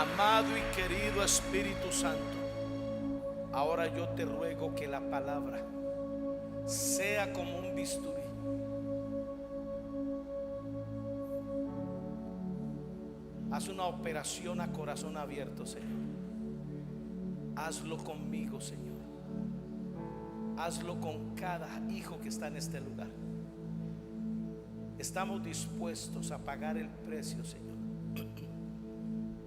Amado y querido Espíritu Santo, ahora yo te ruego que la palabra sea como un bisturí. Haz una operación a corazón abierto, Señor. Hazlo conmigo, Señor. Hazlo con cada hijo que está en este lugar. Estamos dispuestos a pagar el precio, Señor.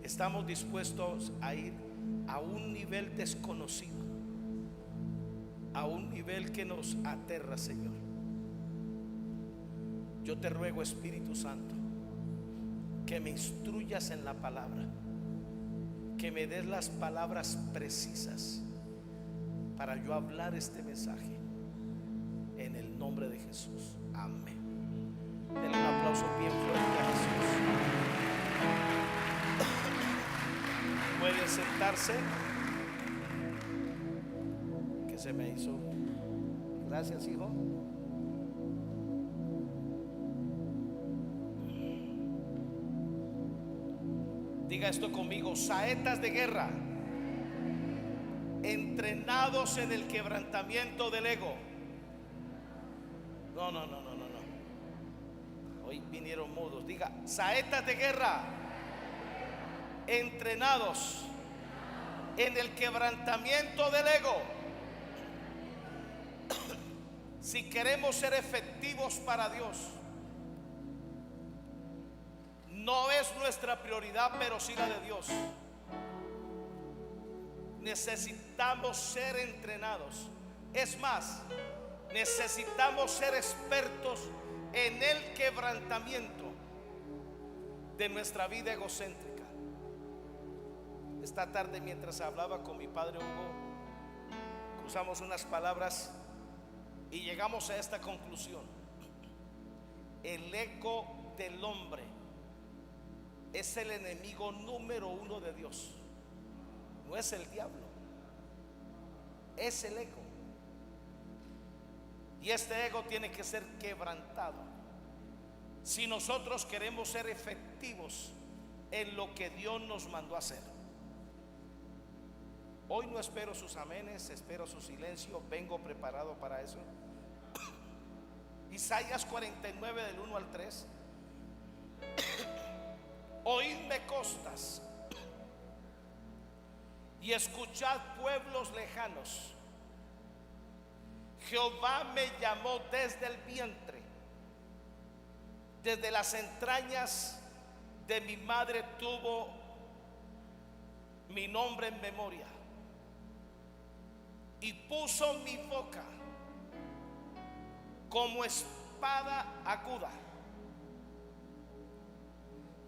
Estamos dispuestos a ir a un nivel desconocido, a un nivel que nos aterra, Señor. Yo te ruego, Espíritu Santo, que me instruyas en la palabra, que me des las palabras precisas para yo hablar este mensaje, en el nombre de Jesús. Amén. Denle un aplauso bien fuerte a Jesús. Pueden sentarse. ¿Qué se me hizo? Gracias, hijo. Diga esto conmigo: saetas de guerra, entrenados en el quebrantamiento del ego. No. Hoy vinieron mudos. Diga: saetas de guerra, entrenados en el quebrantamiento del ego. Si queremos ser efectivos para Dios, no es nuestra prioridad, pero sí la de Dios. Necesitamos ser entrenados. Es más, necesitamos ser expertos en el quebrantamiento de nuestra vida egocéntrica. Esta tarde, mientras hablaba con mi padre Hugo, cruzamos unas palabras y llegamos a esta conclusión: el ego del hombre es el enemigo número uno de Dios. No es el diablo, es el ego. Y este ego tiene que ser quebrantado si nosotros queremos ser efectivos en lo que Dios nos mandó a hacer. Hoy no espero sus amenes, espero su silencio. Vengo preparado para eso. Isaías 49 del 1 al 3. Oídme, costas, y escuchad, pueblos lejanos. Jehová me llamó desde el vientre, desde las entrañas de mi madre tuvo mi nombre en memoria, y puso mi boca como espada aguda.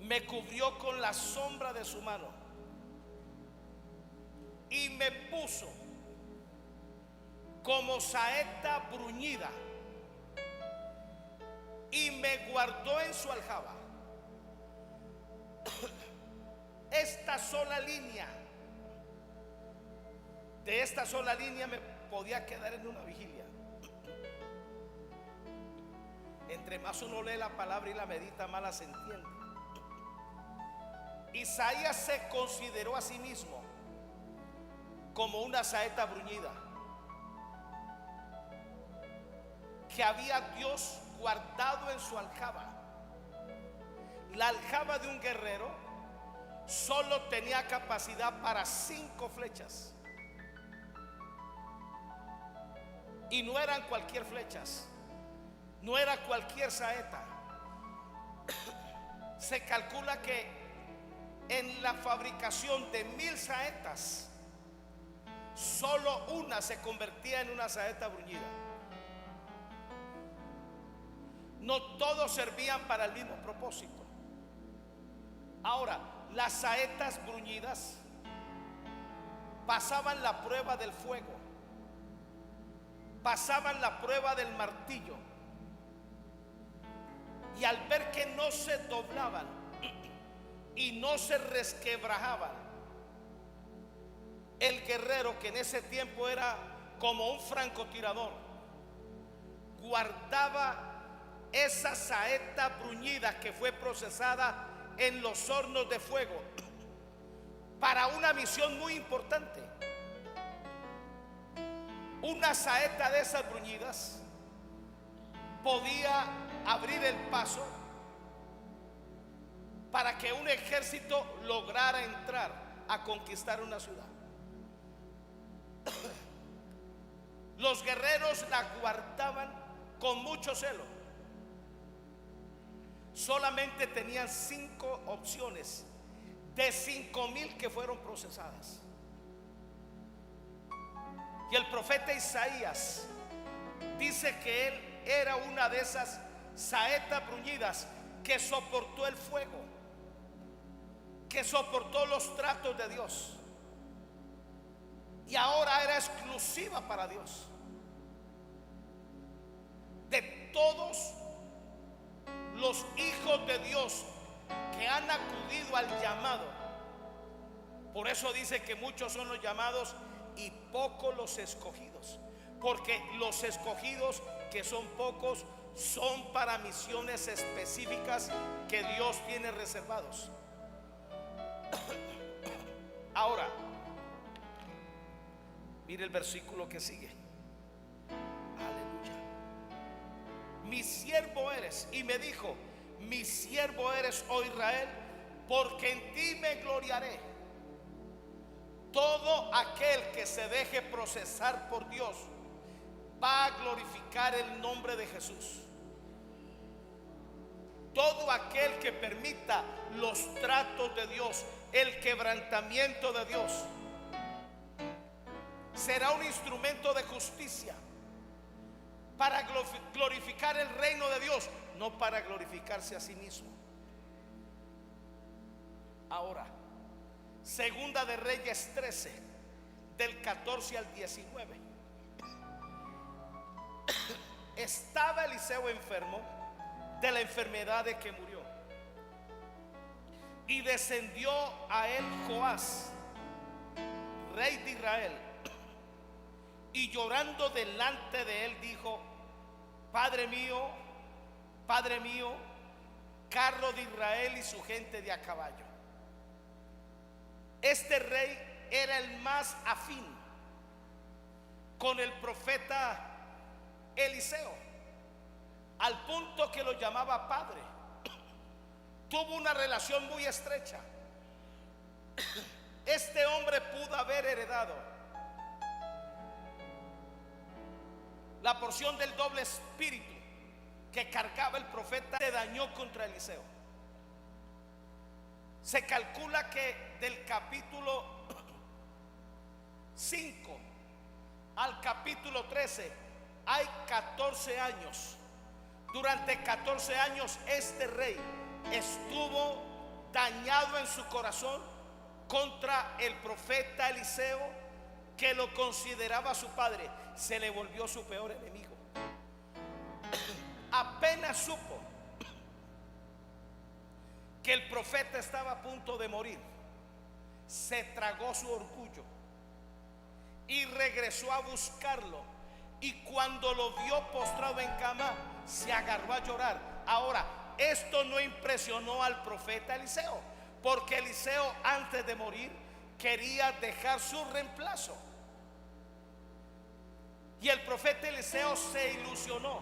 Me cubrió con la sombra de su mano y me puso como saeta bruñida y me guardó en su aljaba. Esta sola línea, de esta sola línea me podía quedar en una vigilia. Entre más uno lee la palabra y la medita, más la se entiende. Isaías se consideró a sí mismo como una saeta bruñida que había Dios guardado en su aljaba. La aljaba de un guerrero solo tenía capacidad para 5 flechas, y no eran cualquier flechas, no era cualquier saeta. Se calcula que en la fabricación de 1000 saetas, solo una se convertía en una saeta bruñida. No todos servían para el mismo propósito. Ahora, las saetas bruñidas pasaban la prueba del fuego, pasaban la prueba del martillo, y al ver que no se doblaban y no se resquebrajaban, el guerrero, que en ese tiempo era como un francotirador, guardaba esa saeta bruñida que fue procesada en los hornos de fuego para una misión muy importante. Una saeta de esas bruñidas podía abrir el paso para que un ejército lograra entrar a conquistar una ciudad. Los guerreros la guardaban con mucho celo. Solamente tenían 5 opciones de 5,000 que fueron procesadas. Y el profeta Isaías dice que él era una de esas saetas bruñidas que soportó el fuego, que soportó los tratos de Dios, y ahora era exclusiva para Dios. De todos los hijos de Dios que han acudido al llamado, por eso dice que muchos son los llamados y pocos los escogidos, porque los escogidos, que son pocos, son para misiones específicas que Dios tiene reservados. Ahora, mire el versículo que sigue. Aleluya. Mi siervo eres. Y me dijo: mi siervo eres, oh Israel, porque en ti me gloriaré. Todo aquel que se deje procesar por Dios va a glorificar el nombre de Jesús. Todo aquel que permita los tratos de Dios, el quebrantamiento de Dios, será un instrumento de justicia para glorificar el reino de Dios, no para glorificarse a sí mismo. Ahora, Segunda de Reyes 13, del 14 al 19. Estaba Eliseo enfermo de la enfermedad de que murió, y descendió a él Joás, rey de Israel, y llorando delante de él dijo: Padre mío, carro de Israel y su gente de a caballo. Este rey era el más afín con el profeta Eliseo, al punto que lo llamaba padre. Tuvo una relación muy estrecha. Este hombre pudo haber heredado la porción del doble espíritu que cargaba el profeta. Se dañó contra Eliseo. Se calcula que del capítulo 5 al capítulo 13 hay 14 años. Durante 14 años este rey estuvo dañado en su corazón contra el profeta Eliseo, que lo consideraba su padre. Se le volvió su peor enemigo. Apenas supo que el profeta estaba a punto de morir, se tragó su orgullo y regresó a buscarlo. Y cuando lo vio postrado en cama, se agarró a llorar. Ahora, esto no impresionó al profeta Eliseo, porque Eliseo, antes de morir, quería dejar su reemplazo. Y el profeta Eliseo se ilusionó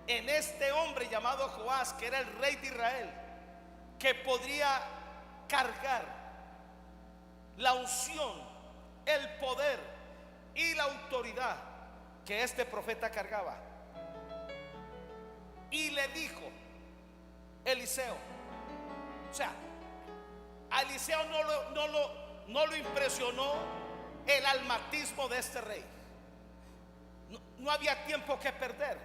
en este hombre llamado Joás, que era el rey de Israel, que podría cargar la unción, el poder y la autoridad que este profeta cargaba. Y le dijo Eliseo, o sea, a Eliseo no lo impresionó el almatismo de este rey. No había tiempo que perder.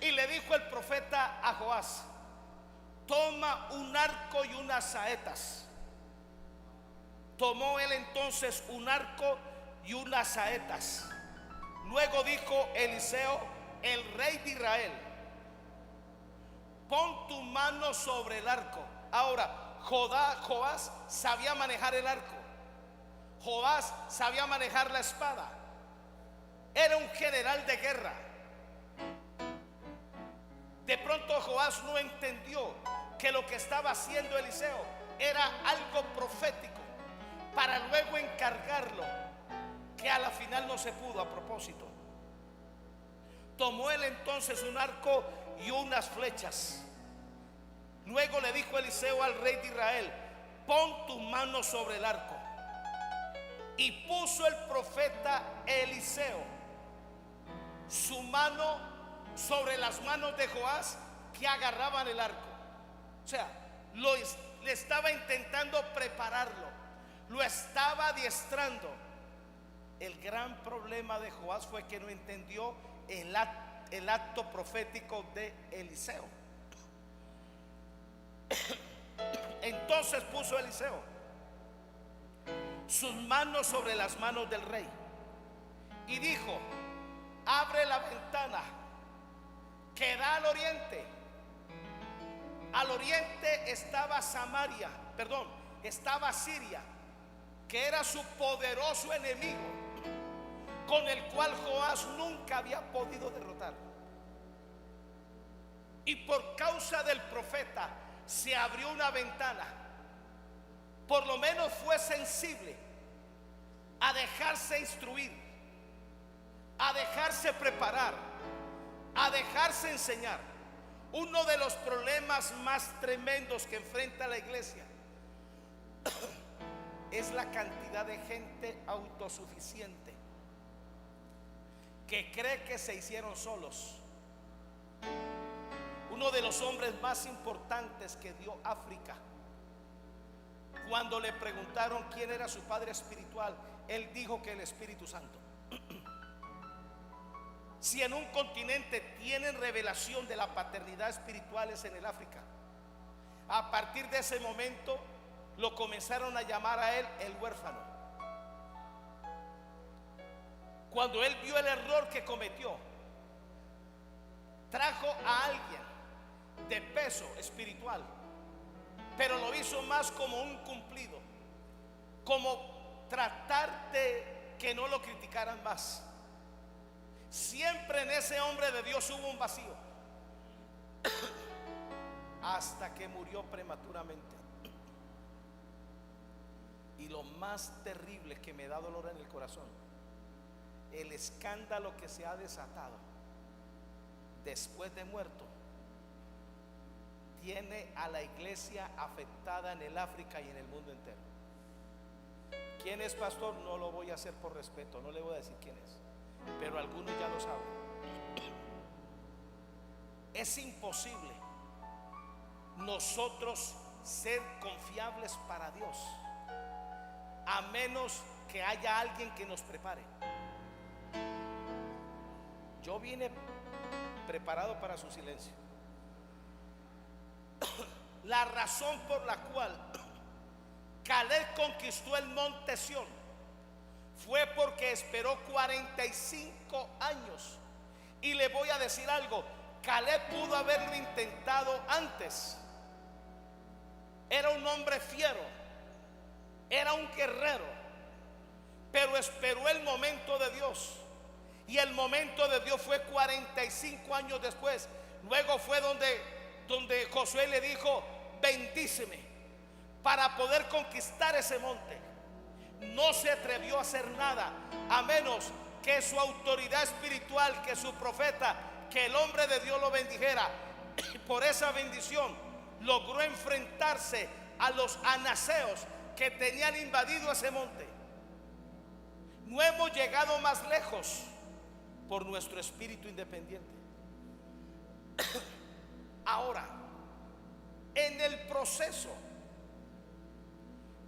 Y le dijo el profeta a Joás: toma un arco y unas saetas. Tomó él entonces un arco y unas saetas. Luego dijo Eliseo, el rey de Israel: pon tu mano sobre el arco. Ahora, Joás sabía manejar el arco. Joás sabía manejar la espada. Era un general de guerra. De pronto Joás no entendió que lo que estaba haciendo Eliseo era algo profético para luego encargarlo, que a la final no se pudo a propósito. Tomó él entonces un arco y unas flechas. Luego le dijo Eliseo al rey de Israel: pon tu mano sobre el arco. Y puso el profeta Eliseo su mano sobre las manos de Joás, que agarraban el arco. O sea, le estaba intentando prepararlo, lo estaba adiestrando. El gran problema de Joás fue que no entendió el acto profético de Eliseo. Entonces puso Eliseo sus manos sobre las manos del rey y dijo: abre la ventana que da al oriente. Al oriente estaba Samaria, perdón, estaba Siria, que era su poderoso enemigo, con el cual Joás nunca había podido derrotar. Y por causa del profeta se abrió una ventana. Por lo menos fue sensible a dejarse instruir, a dejarse preparar, a dejarse enseñar. Uno de los problemas más tremendos que enfrenta la iglesia es la cantidad de gente autosuficiente que cree que se hicieron solos. Uno de los hombres más importantes que dio África, cuando le preguntaron quién era su padre espiritual, él dijo que el Espíritu Santo. Si en un continente tienen revelación de la paternidad espiritual, es en el África. A partir de ese momento lo comenzaron a llamar a él el huérfano. Cuando él vio el error que cometió, trajo a alguien de peso espiritual, pero lo hizo más como un cumplido, como tratar de que no lo criticaran más. Siempre en ese hombre de Dios hubo un vacío, hasta que murió prematuramente. Y lo más terrible, que me da dolor en el corazón, el escándalo que se ha desatado después de muerto, tiene a la iglesia afectada en el África y en el mundo entero. ¿Quién es pastor? No lo voy a hacer por respeto, no le voy a decir quién es, pero algunos ya lo saben. Es imposible nosotros ser confiables para Dios a menos que haya alguien que nos prepare. Yo vine preparado para su silencio. La razón por la cual Caleb conquistó el monte Sión fue porque esperó 45 años. Y le voy a decir algo: Caleb pudo haberlo intentado antes. Era un hombre fiero, era un guerrero, pero esperó el momento de Dios. Y el momento de Dios fue 45 años después. Luego fue donde Josué le dijo: bendíceme, para poder conquistar ese monte. No se atrevió a hacer nada a menos que su autoridad espiritual, que su profeta, que el hombre de Dios lo bendijera. Y por esa bendición logró enfrentarse a los anaseos que tenían invadido ese monte. No hemos llegado más lejos por nuestro espíritu independiente. Ahora, en el proceso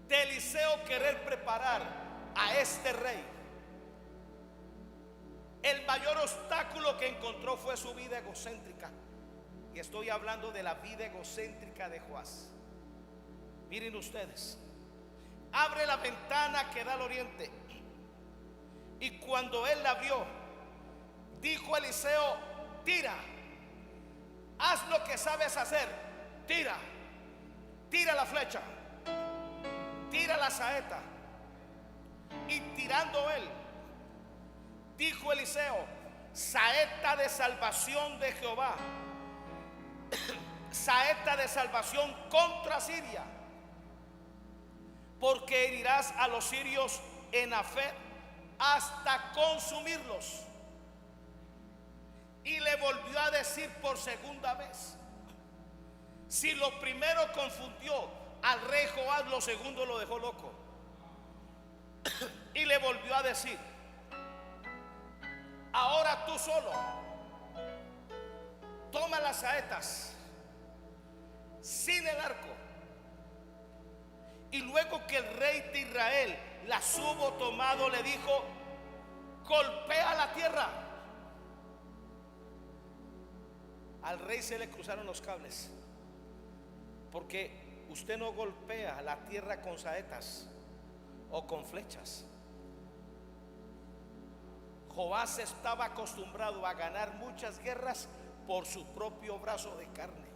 de Eliseo querer preparar a este rey, el mayor obstáculo que encontró fue su vida egocéntrica. Y estoy hablando de la vida egocéntrica de Joás. Miren ustedes, abre la ventana que da al oriente. Y cuando él la abrió, dijo Eliseo: tira, haz lo que sabes hacer, tira la flecha, tira la saeta. Y tirando él, dijo Eliseo: saeta de salvación de Jehová, saeta de salvación contra Siria. porque herirás a los sirios en Afec hasta consumirlos. Y le volvió a decir por segunda vez. Si lo primero confundió al rey Joás, lo segundo lo dejó loco. Y le volvió a decir: ahora tú solo toma las saetas sin el arco. Y luego que el rey de Israel las hubo tomado, le dijo: golpea la tierra. Al rey se le cruzaron los cables, porque usted no golpea la tierra con saetas o con flechas. Joás estaba acostumbrado a ganar muchas guerras por su propio brazo de carne.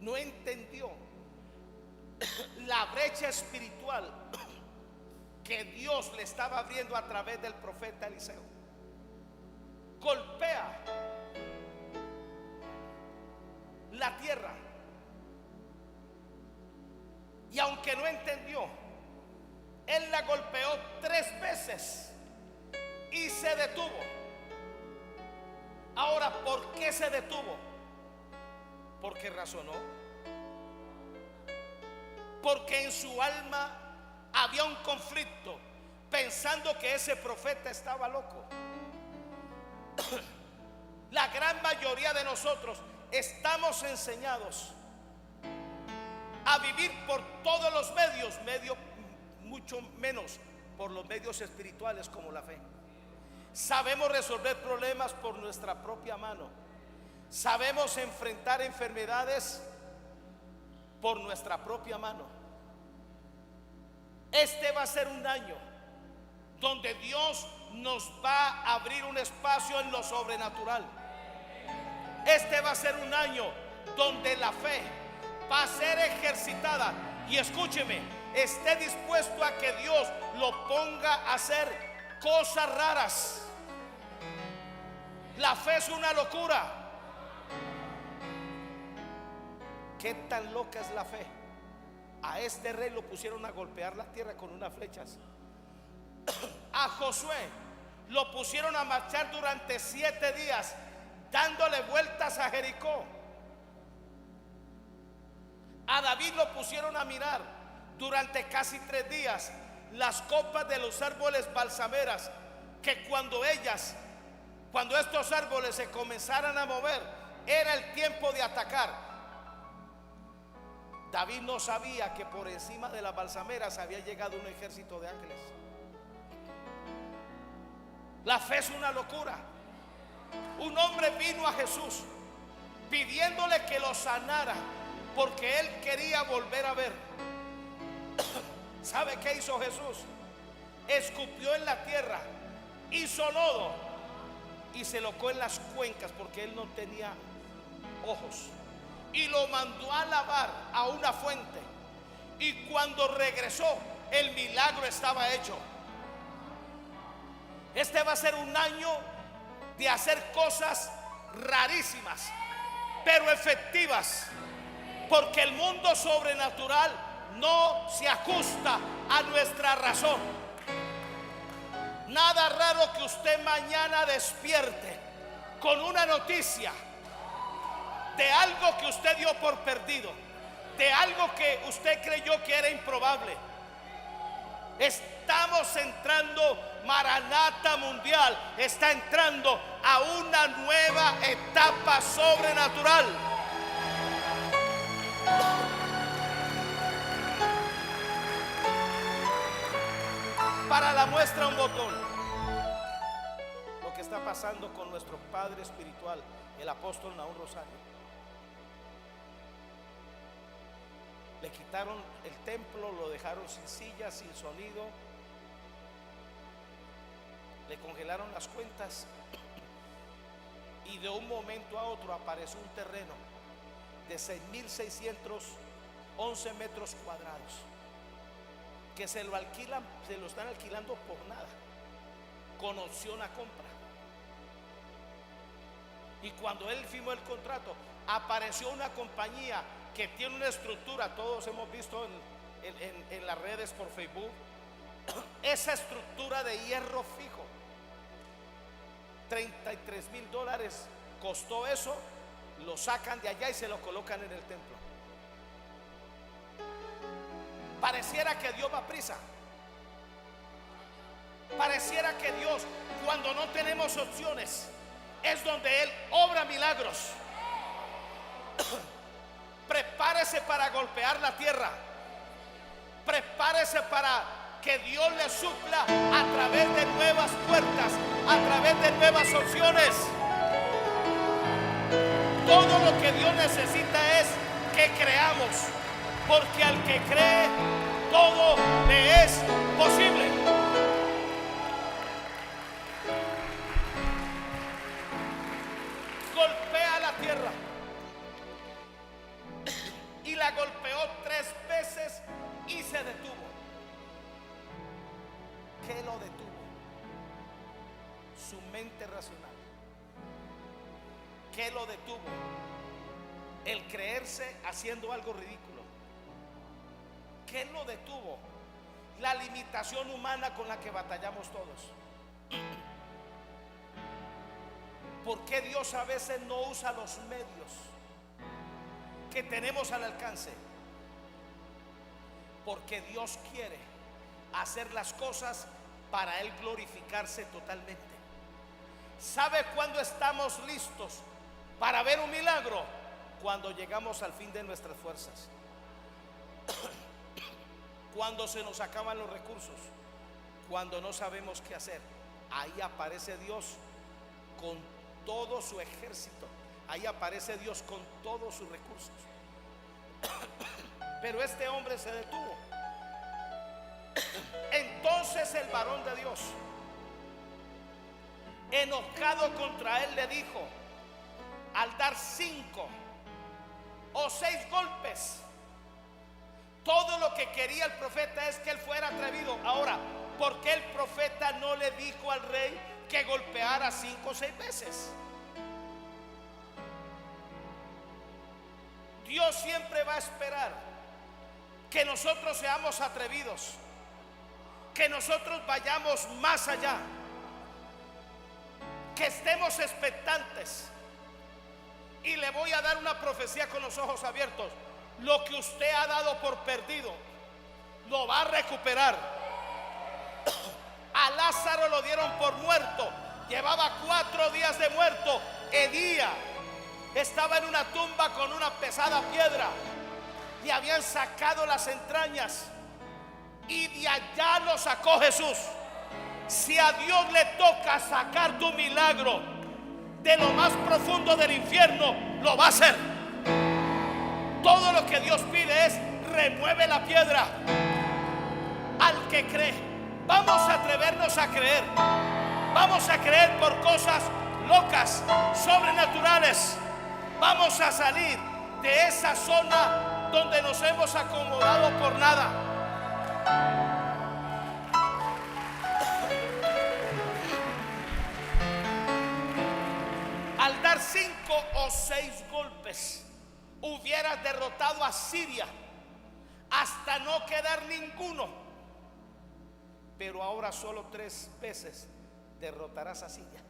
No entendió la brecha espiritual que Dios le estaba abriendo a través del profeta Eliseo. Golpea la tierra. Y aunque no entendió, él la golpeó 3 veces y se detuvo. Ahora, ¿por qué se detuvo? Porque razonó. Porque en su alma había un conflicto, pensando que ese profeta estaba loco. La gran mayoría de nosotros estamos enseñados a vivir por todos los medios, mucho menos por los medios espirituales como la fe. Sabemos resolver problemas por nuestra propia mano. Sabemos enfrentar enfermedades por nuestra propia mano. Este va a ser un año donde Dios nos va a abrir un espacio en lo sobrenatural. Este va a ser un año donde la fe va a ser ejercitada. Y escúcheme, esté dispuesto a que Dios lo ponga a hacer cosas raras. La fe es una locura. ¿Qué tan loca es la fe? A este rey lo pusieron a golpear la tierra con unas flechas. A Josué lo pusieron a marchar durante 7 días, dándole vueltas a Jericó. A David lo pusieron a mirar durante casi 3 días las copas de los árboles balsameras, que cuando estos árboles se comenzaran a mover, era el tiempo de atacar. David no sabía que por encima de las balsameras había llegado un ejército de ángeles. La fe es una locura. Un hombre vino a Jesús pidiéndole que lo sanara, porque él quería volver a ver. ¿Sabe qué hizo Jesús? Escupió en la tierra, hizo lodo y se colocó en las cuencas, porque él no tenía ojos, y lo mandó a lavar a una fuente. Y cuando regresó, el milagro estaba hecho. Este va a ser un año de hacer cosas rarísimas, pero efectivas, porque el mundo sobrenatural no se ajusta a nuestra razón. Nada raro que usted mañana despierte con una noticia de algo que usted dio por perdido, de algo que usted creyó que era improbable. Estamos entrando, Maranata Mundial está entrando a una nueva etapa sobrenatural. Para la muestra, un botón. Lo que está pasando con nuestro padre espiritual, el apóstol Nahum Rosario. Le quitaron el templo, lo dejaron sin sillas, sin sonido, le congelaron las cuentas, y de un momento a otro apareció un terreno de 6.611 metros cuadrados que se lo están alquilando por nada, con opción a compra. Y cuando él firmó el contrato, apareció una compañía que tiene una estructura, todos hemos visto en las redes por Facebook, esa estructura de hierro fijo, $33,000 costó eso. Lo sacan de allá y se lo colocan en el templo. Pareciera que Dios va a prisa. Pareciera que Dios, cuando no tenemos opciones, es donde Él obra milagros. Prepárese para golpear la tierra. Prepárese para que Dios le supla a través de nuevas puertas, a través de nuevas opciones. Todo lo que Dios necesita es que creamos, porque al que cree, todo le es posible. Golpea la tierra. Y la golpeó 3 veces y se detuvo. ¿Qué lo detuvo? Su mente racional. ¿Qué lo detuvo? El creerse haciendo algo ridículo. ¿Qué lo detuvo? La limitación humana con la que batallamos todos. ¿Por qué Dios a veces no usa los medios que tenemos al alcance? Porque Dios quiere hacer las cosas para Él glorificarse totalmente. ¿Sabe cuándo estamos listos para ver un milagro? Cuando llegamos al fin de nuestras fuerzas. Cuando se nos acaban los recursos, cuando no sabemos qué hacer, ahí aparece Dios con todo su ejército. Ahí aparece Dios con todos sus recursos. Pero este hombre se detuvo. Entonces el varón de Dios, enojado contra él, le dijo: al dar 5 o 6 golpes, todo lo que quería el profeta es que él fuera atrevido. Ahora, ¿por qué el profeta no le dijo al rey que golpeara 5 o 6 veces? Dios siempre va a esperar que nosotros seamos atrevidos, que nosotros vayamos más allá, que estemos expectantes. Y le voy a dar una profecía con los ojos abiertos: lo que usted ha dado por perdido, lo va a recuperar. A Lázaro lo dieron por muerto, llevaba 4 días de muerto. Edía estaba en una tumba con una pesada piedra, y habían sacado las entrañas, y de allá lo sacó Jesús. Si a Dios le toca sacar tu milagro de lo más profundo del infierno, lo va a hacer. Todo lo que Dios pide es: remueve la piedra. Al que cree, vamos a atrevernos a creer. Vamos a creer por cosas locas, sobrenaturales. Vamos a salir de esa zona donde nos hemos acomodado por nada. Al dar 5 o 6 golpes, hubieras derrotado a Siria hasta no quedar ninguno. Pero ahora solo 3 veces derrotarás a Siria.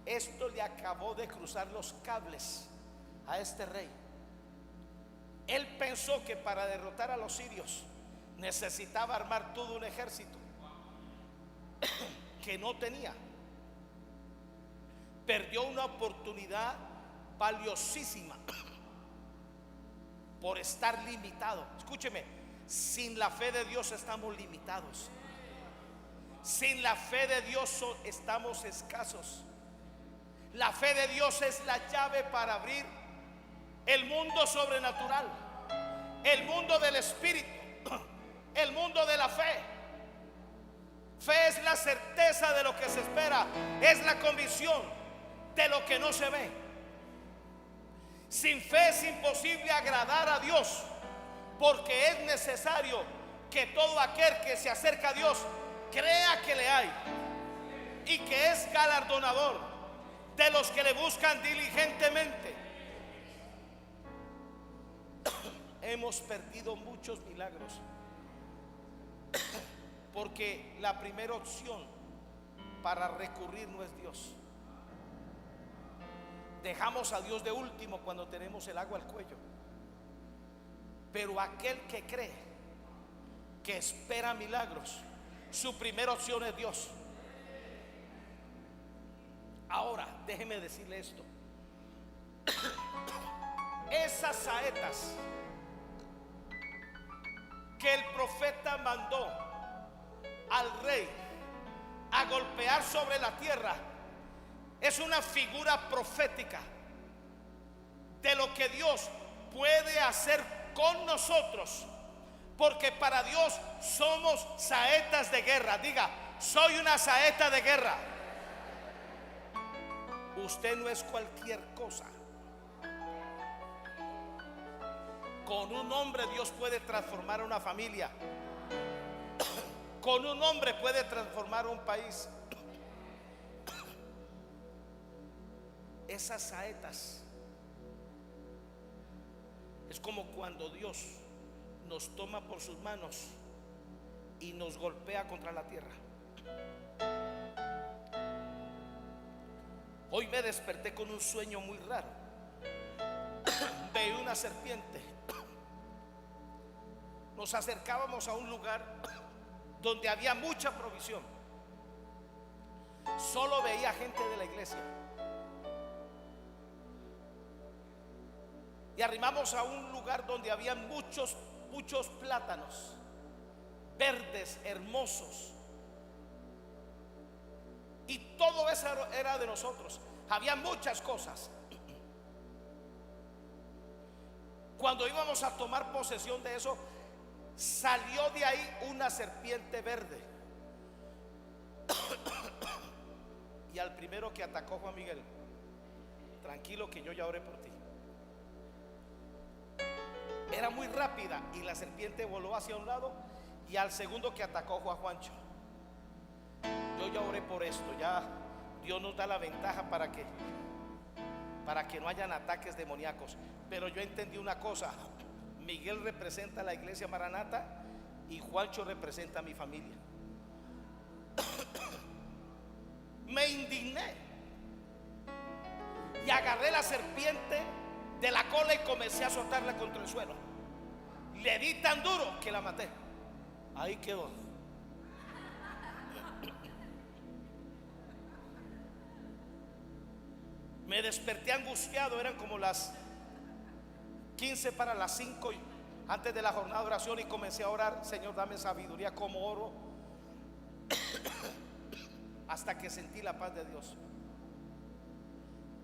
Esto le acabó de cruzar los cables a este rey. Él pensó que para derrotar a los sirios necesitaba armar todo un ejército que no tenía. Perdió una oportunidad valiosísima por estar limitado. Escúcheme, sin la fe de Dios estamos limitados. Sin la fe de Dios estamos escasos. La fe de Dios es la llave para abrir el mundo sobrenatural, el mundo del espíritu, el mundo de la fe. Fe es la certeza de lo que se espera, es la convicción de lo que no se ve. Sin fe es imposible agradar a Dios, porque es necesario que todo aquel que se acerca a Dios crea que le hay y que es galardonador de los que le buscan diligentemente. hemos perdido muchos milagros porque la primera opción para recurrir no es Dios. Dejamos a Dios de último cuando tenemos el agua al cuello. Pero aquel que cree, que espera milagros, su primera opción es Dios. Ahora, déjeme decirle esto. Esas saetas que el profeta mandó al rey a golpear sobre la tierra es una figura profética de lo que Dios puede hacer con nosotros, porque para Dios somos saetas de guerra. Diga: soy una saeta de guerra. Usted no es cualquier cosa. Con un hombre Dios puede transformar una familia. Con un hombre puede transformar un país. Esas saetas es como cuando Dios nos toma por sus manos y nos golpea contra la tierra. Hoy me desperté con un sueño muy raro. Veí una serpiente. Nos acercábamos a un lugar donde había mucha provisión. Solo veía gente de la iglesia. Y arrimamos a un lugar donde había muchos plátanos verdes, hermosos. Y todo eso era de nosotros. Había muchas cosas. Cuando íbamos a tomar posesión de eso, salió de ahí una serpiente verde. Y al primero que atacó, Juan Miguel: tranquilo que yo ya oré por ti. Era muy rápida y la serpiente voló hacia un lado. Y al segundo que atacó fue a Juancho. Yo ya oré por esto. Ya Dios nos da la ventaja para que no hayan ataques demoníacos. Pero yo entendí una cosa: Miguel representa a la iglesia Maranata y Juancho representa a mi familia. Me indigné y agarré la serpiente de la cola y comencé a azotarla contra el suelo. Le di tan duro que la maté. Ahí quedó. Me desperté angustiado. Eran como las 15 para las 5 antes de la jornada de oración, y comencé a orar: Señor, dame sabiduría como oro. Hasta que sentí la paz de Dios.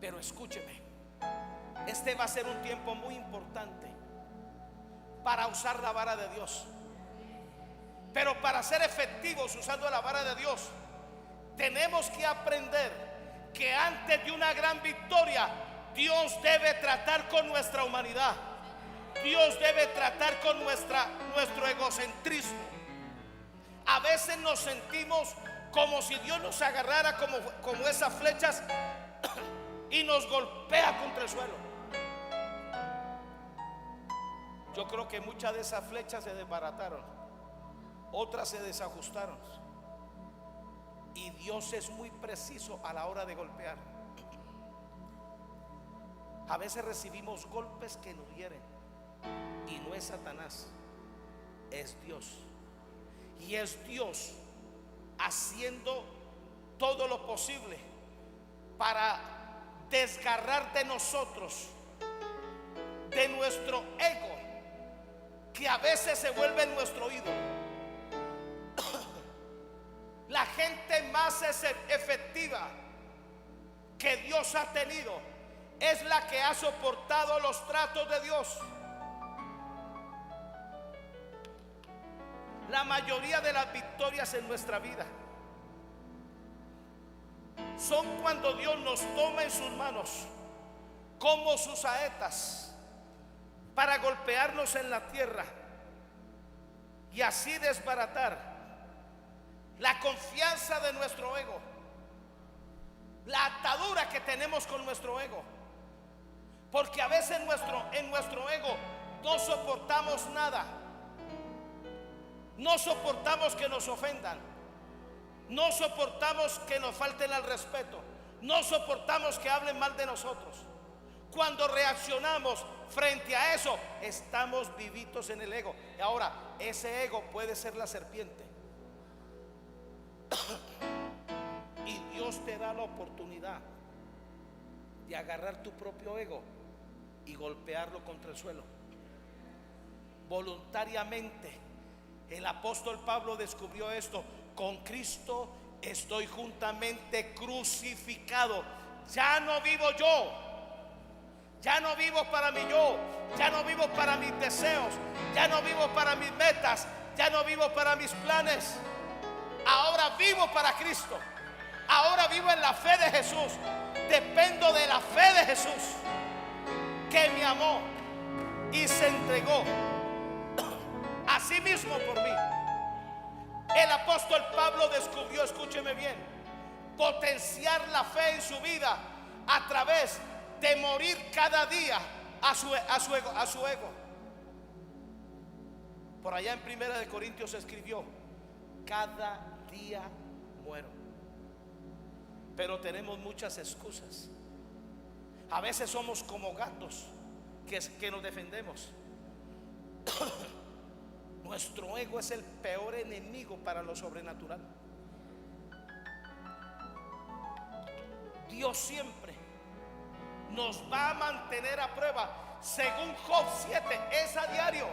Pero escúcheme, este va a ser un tiempo muy importante para usar la vara de Dios. Pero para ser efectivos usando la vara de Dios, tenemos que aprender que antes de una gran victoria, Dios debe tratar con nuestra humanidad. Dios debe tratar con nuestro egocentrismo. A veces nos sentimos como si Dios nos agarrara como esas flechas y nos golpea contra el suelo. Yo creo que muchas de esas flechas se desbarataron, otras se desajustaron. Y Dios es muy preciso a la hora de golpear. A veces recibimos golpes que nos hieren, y no es Satanás, es Dios. Y es Dios haciendo todo lo posible para desgarrar de nosotros, de nuestro ego, que a veces se vuelve nuestro ídolo. La gente más efectiva que Dios ha tenido es la que ha soportado los tratos de Dios. La mayoría de las victorias en nuestra vida son cuando Dios nos toma en sus manos como sus saetas para golpearnos en la tierra y así desbaratar la confianza de nuestro ego, la atadura que tenemos con nuestro ego. Porque a veces en nuestro ego no soportamos nada. No soportamos que nos ofendan. No soportamos que nos falten al respeto. No soportamos que hablen mal de nosotros. Cuando reaccionamos frente a eso, estamos vivitos en el ego. Y ahora, ese ego puede ser la serpiente. Y Dios te da la oportunidad de agarrar tu propio ego y golpearlo contra el suelo. Voluntariamente. El apóstol Pablo descubrió esto: con Cristo estoy juntamente crucificado. Ya no vivo yo, ya no vivo para mi yo, ya no vivo para mis deseos, ya no vivo para mis metas, ya no vivo para mis planes. Ahora vivo para Cristo. Ahora vivo en la fe de Jesús. Dependo de la fe de Jesús, que me amó y se entregó a sí mismo por mí. El apóstol Pablo descubrió, escúcheme bien, potenciar la fe en su vida a través de morir cada día a su ego. Por allá en 1 de Corintios escribió: cada día muero. Pero tenemos muchas excusas. A veces somos como gatos que nos defendemos. Nuestro ego es el peor enemigo para lo sobrenatural. Dios siempre nos va a mantener a prueba. Según Job 7, es a diario.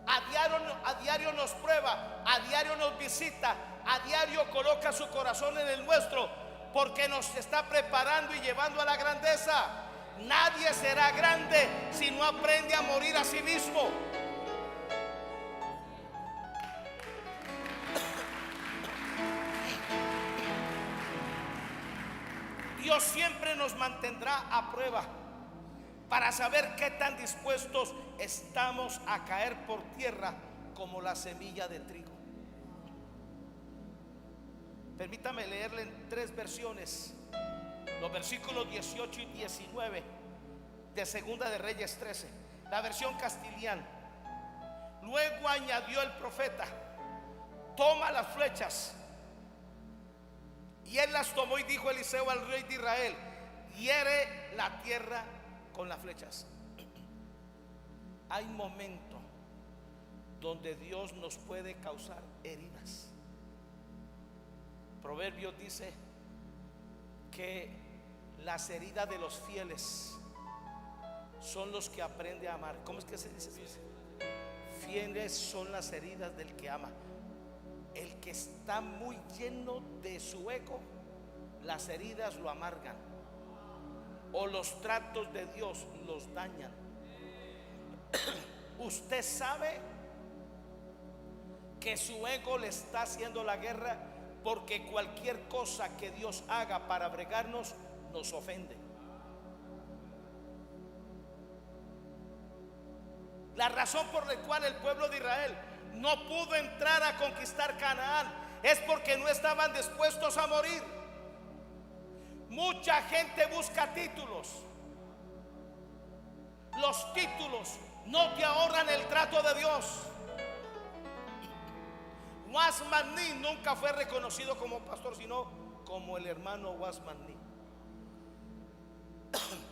A diario nos prueba, a diario nos visita, a diario coloca su corazón en el nuestro, porque nos está preparando y llevando a la grandeza. Nadie será grande si no aprende a morir a sí mismo. Dios siempre nos mantendrá a prueba para saber qué tan dispuestos estamos a caer por tierra como la semilla de trigo. Permítame leerle en 3 versiones los versículos 18 y 19 de Segunda de Reyes 13, la versión castiliana. Luego añadió el profeta: toma las flechas. Y él las tomó y dijo Eliseo al rey de Israel: hiere la tierra con las flechas. Hay momentos donde Dios nos puede causar heridas. Proverbios dice que las heridas de los fieles son los que aprende a amar. ¿Cómo es que se dice? Fieles son las heridas del que ama. El que está muy lleno de su ego, las heridas lo amargan, o los tratos de Dios los dañan. Usted sabe que su ego le está haciendo la guerra, porque cualquier cosa que Dios haga para bregarnos nos ofende. La razón por la cual el pueblo de Israel no pudo entrar a conquistar Canaán es porque no estaban dispuestos a morir. Mucha gente busca títulos. Los títulos no te ahorran el trato de Dios. Wasman Nee nunca fue reconocido como pastor, sino como el hermano Wasman Nee.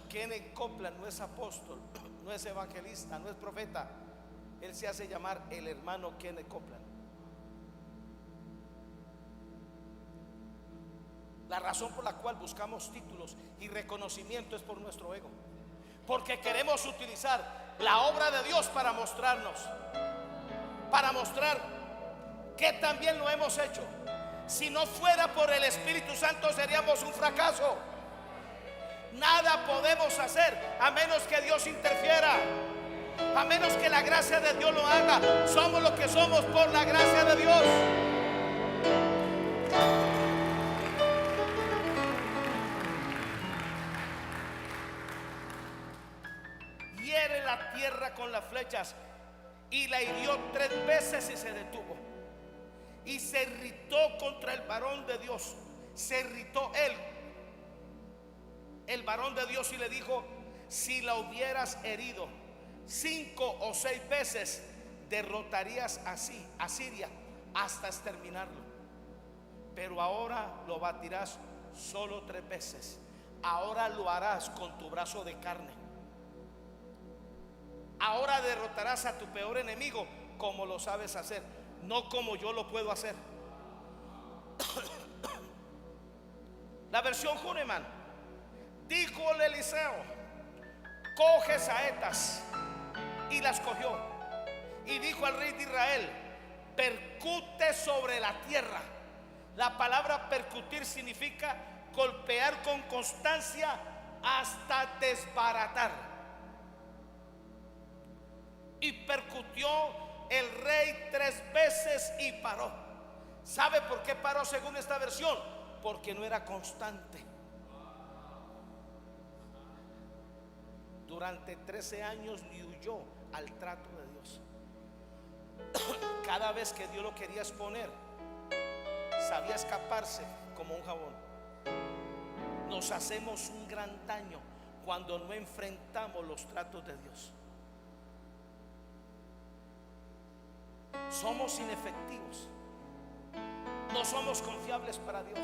Kenneth Copeland no es apóstol, no es evangelista, no es profeta. Él se hace llamar el hermano Kenneth Copeland. La razón por la cual buscamos títulos y reconocimiento es por nuestro ego, porque queremos utilizar la obra de Dios para mostrarnos, para mostrar que también lo hemos hecho. Si no fuera por el Espíritu Santo, seríamos un fracaso. Nada podemos hacer a menos que Dios interfiera, a menos que la gracia de Dios lo haga. Somos lo que somos por la gracia de Dios. Hiere la tierra con las flechas, y la hirió 3 veces y se detuvo. Y se irritó contra el varón de Dios. Se irritó él, el varón de Dios, y le dijo: si la hubieras herido, 5 o 6 veces derrotarías así a Siria hasta exterminarlo. Pero ahora lo batirás solo 3 veces. Ahora lo harás con tu brazo de carne. Ahora derrotarás a tu peor enemigo como lo sabes hacer, no como yo lo puedo hacer. La versión Huneman: díjole Eliseo, coge saetas, y las cogió. Y dijo al rey de Israel, percute sobre la tierra. La palabra percutir significa golpear con constancia hasta desbaratar. Y percutió el rey 3 veces y paró. ¿Sabe por qué paró según esta versión? Porque no era constante. Durante 13 años ni huyó al trato de Dios. Cada vez que Dios lo quería exponer, sabía escaparse como un jabón. Nos hacemos un gran daño cuando no enfrentamos los tratos de Dios. Somos inefectivos, no somos confiables para Dios,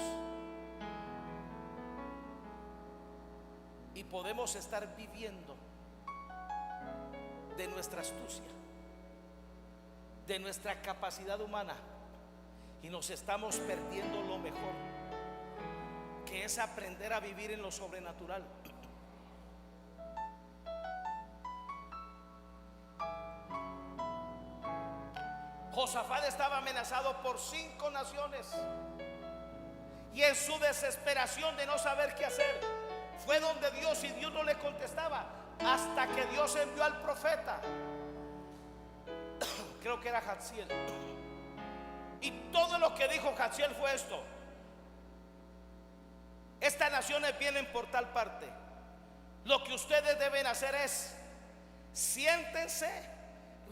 y podemos estar viviendo de nuestra astucia, de nuestra capacidad humana, y nos estamos perdiendo lo mejor, que es aprender a vivir en lo sobrenatural. Josafat estaba amenazado por 5 naciones, y en su desesperación de no saber qué hacer, fue donde Dios, y Dios no le contestaba, hasta que Dios envió al profeta, creo que era Jaziel, y todo lo que dijo Jaziel fue esto: estas naciones vienen por tal parte, lo que ustedes deben hacer es siéntense,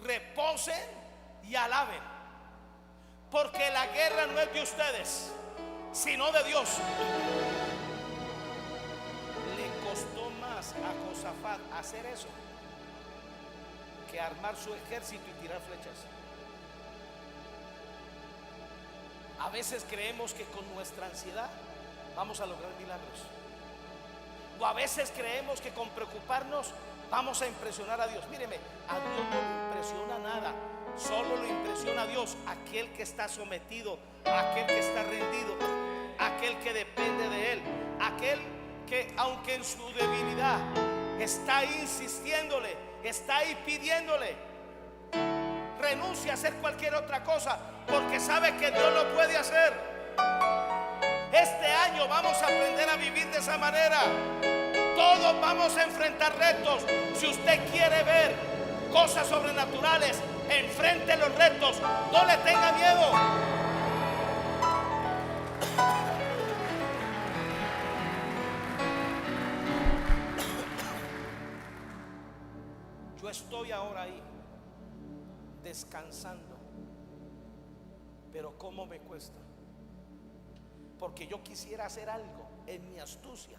reposen y alaben, porque la guerra no es de ustedes, sino de Dios. Le costó más a Josafat hacer eso que armar su ejército y tirar flechas. A veces creemos que con nuestra ansiedad vamos a lograr milagros, o a veces creemos que con preocuparnos vamos a impresionar a Dios. Míreme, a Dios no le impresiona nada. Solo lo impresiona a Dios aquel que está sometido, aquel que está rendido, aquel que depende de Él, aquel que aunque en su debilidad está ahí insistiéndole, está ahí pidiéndole, renuncia a hacer cualquier otra cosa porque sabe que Dios lo puede hacer. Este año vamos a aprender a vivir de esa manera. Todos vamos a enfrentar retos. Si usted quiere ver cosas sobrenaturales, enfrente los retos, no le tenga miedo. Yo estoy ahora ahí descansando, pero ¿cómo me cuesta? Porque yo quisiera hacer algo en mi astucia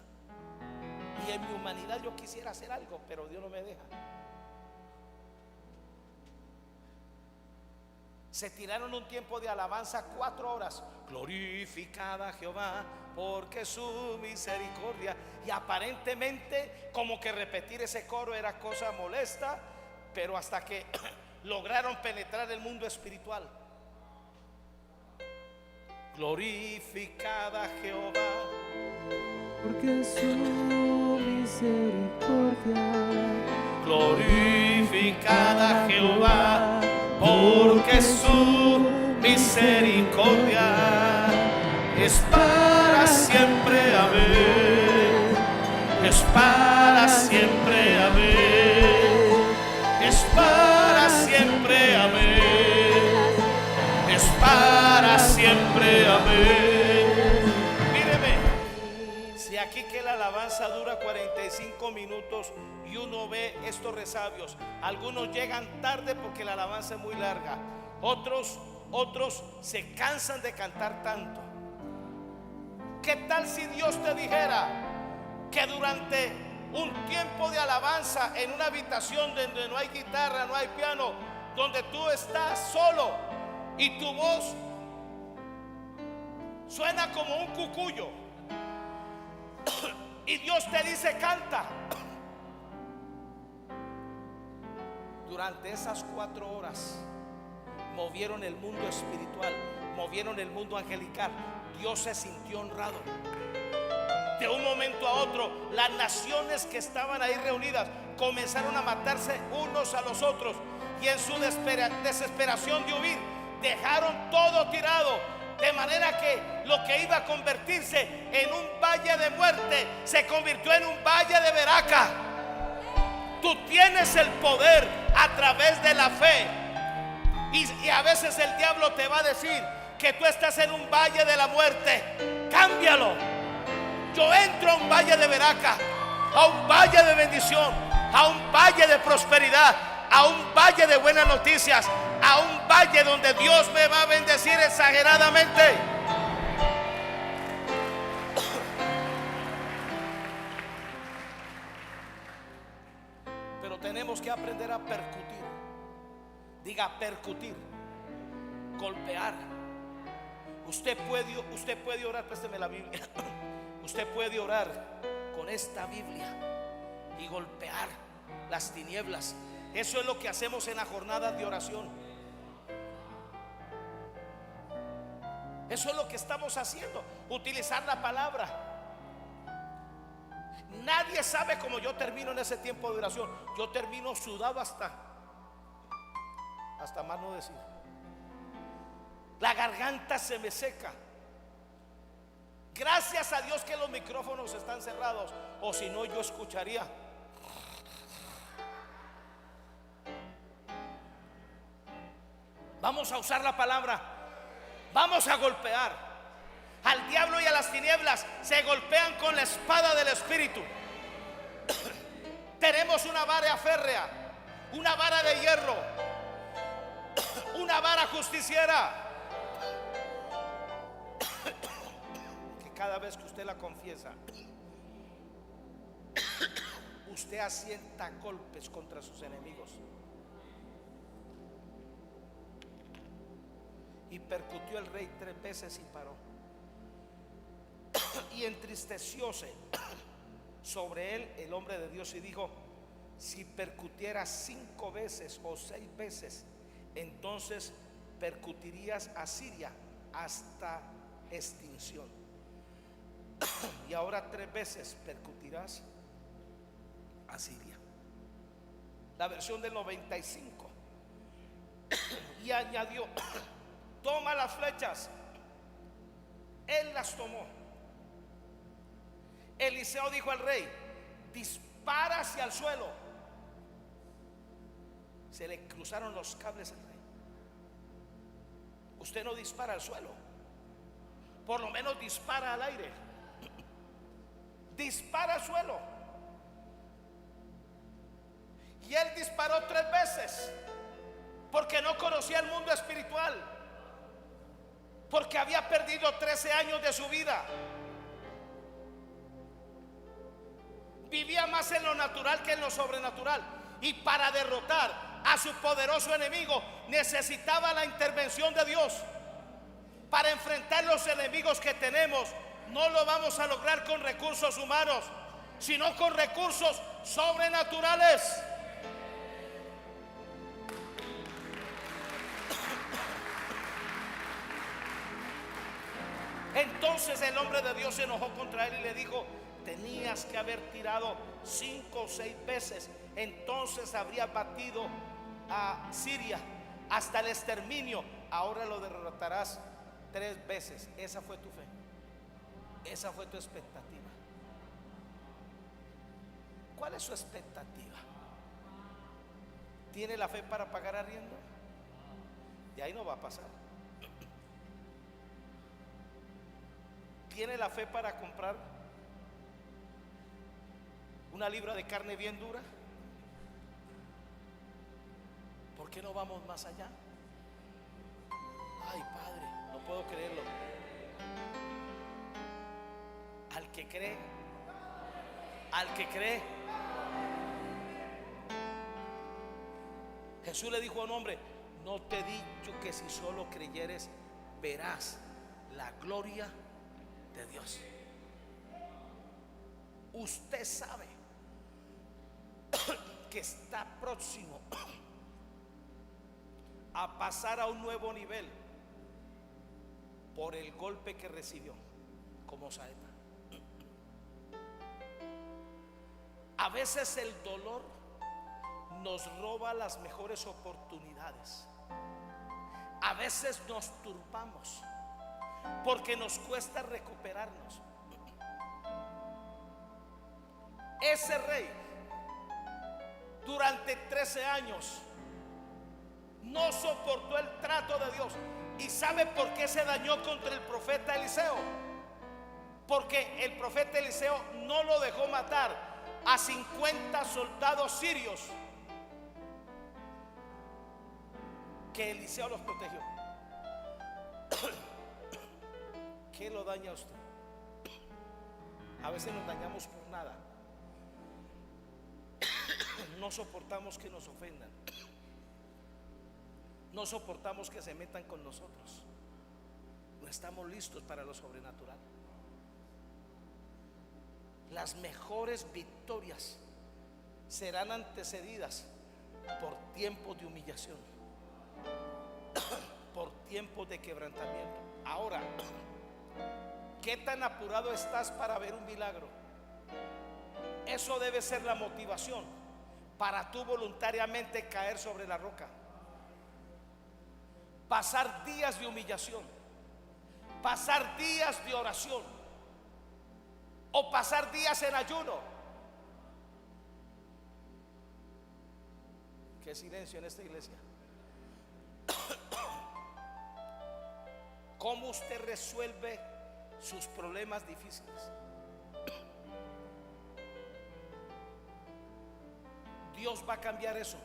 y en mi humanidad. Yo quisiera hacer algo, pero Dios no me deja. Se tiraron un tiempo de alabanza 4 horas. Glorificada Jehová, porque su misericordia. Y aparentemente como que repetir ese coro era cosa molesta, pero hasta que lograron penetrar el mundo espiritual. Glorificada Jehová, porque su misericordia. Glorificada Jehová, porque su misericordia es para siempre. Amén. Es para siempre. Amén. Es para siempre. Amén. Es para siempre. Amén. Míreme, si aquí que la alabanza dura 45 minutos y uno ve estos resabios, algunos llegan tarde porque la alabanza es muy larga, otros se cansan de cantar tanto. ¿Qué tal si Dios te dijera que durante un tiempo de alabanza en una habitación donde no hay guitarra, no hay piano, donde tú estás solo y tu voz suena como un cucuyo y Dios te dice canta. Durante esas 4 horas movieron el mundo espiritual, movieron el mundo angelical. Dios se sintió honrado. De un momento a otro, las naciones que estaban ahí reunidas comenzaron a matarse unos a los otros, y en su desesperación de huir dejaron todo tirado, de manera que lo que iba a convertirse en un valle de muerte se convirtió en un valle de veraca. Tú tienes el poder a través de la fe, y a veces el diablo te va a decir que tú estás en un valle de la muerte. Cámbialo. Yo entro a un valle de veraca, a un valle de bendición, a un valle de prosperidad, a un valle de buenas noticias, a un valle donde Dios me va a bendecir exageradamente. Pero tenemos que aprender a percutir. Diga percutir, golpear. Usted puede orar, présteme la Biblia. Usted puede orar con esta Biblia y golpear las tinieblas. Eso es lo que hacemos en la jornada de oración. Eso es lo que estamos haciendo, utilizar la palabra. Nadie sabe cómo yo termino en ese tiempo de oración. Yo termino sudado hasta más no decir. La garganta se me seca. Gracias a Dios que los micrófonos están cerrados, o si no yo escucharía. Vamos a usar la palabra. Vamos a golpear al diablo y a las tinieblas. Se golpean con la espada del Espíritu. Tenemos una vara férrea, una vara de hierro, una vara justiciera, que cada vez que usted la confiesa, usted asienta golpes contra sus enemigos. Y percutió el rey 3 veces y paró, y entristecióse sobre él el hombre de Dios, y dijo: si percutiera 5 veces o 6 veces, entonces percutirías a Siria hasta extinción. Y ahora 3 veces percutirás a Siria. La versión del 95. Y añadió: toma las flechas. Él las tomó. Eliseo dijo al rey: dispara hacia el suelo. Se le cruzaron los cables al rey. Usted no dispara al suelo, por lo menos dispara al aire. Dispara al suelo. Y él disparó 3 veces, porque no conocía el mundo espiritual, porque había perdido 13 años de su vida. Vivía más en lo natural que en lo sobrenatural, y para derrotar a su poderoso enemigo necesitaba la intervención de Dios. Para enfrentar los enemigos que tenemos, no lo vamos a lograr con recursos humanos, sino con recursos sobrenaturales. Entonces el hombre de Dios se enojó contra él y le dijo: tenías que haber tirado 5 o 6 veces, entonces habría batido a Siria hasta el exterminio. Ahora lo derrotarás 3 veces. Esa fue tu fe, esa fue tu expectativa. ¿Cuál es su expectativa? ¿Tiene la fe para pagar arriendo? Y ahí no va a pasar. ¿Tiene la fe para comprar una libra de carne bien dura? ¿Por qué no vamos más allá? Ay, Padre, no puedo creerlo. Al que cree, al que cree. Jesús le dijo a un hombre: no te he dicho que si solo creyeres verás la gloria de Dios. Usted sabe que está próximo a pasar a un nuevo nivel por el golpe que recibió como saeta. A veces el dolor nos roba las mejores oportunidades. A veces nos turbamos porque nos cuesta recuperarnos. Ese rey durante 13 años no soportó el trato de Dios. ¿Y sabe por qué se dañó contra el profeta Eliseo? Porque el profeta Eliseo no lo dejó matar a 50 soldados sirios, que Eliseo los protegió. ¿Qué lo daña a usted? A veces nos dañamos por nada. No soportamos que nos ofendan. No soportamos que se metan con nosotros. No estamos listos para lo sobrenatural. Las mejores victorias serán antecedidas por tiempos de humillación, por tiempos de quebrantamiento. Ahora, ¿qué tan apurado estás para ver un milagro? Eso debe ser la motivación para tú voluntariamente caer sobre la roca. Pasar días de humillación, pasar días de oración, o pasar días en ayuno. Qué silencio en esta iglesia. ¿Cómo usted resuelve sus problemas difíciles? Dios va a cambiar eso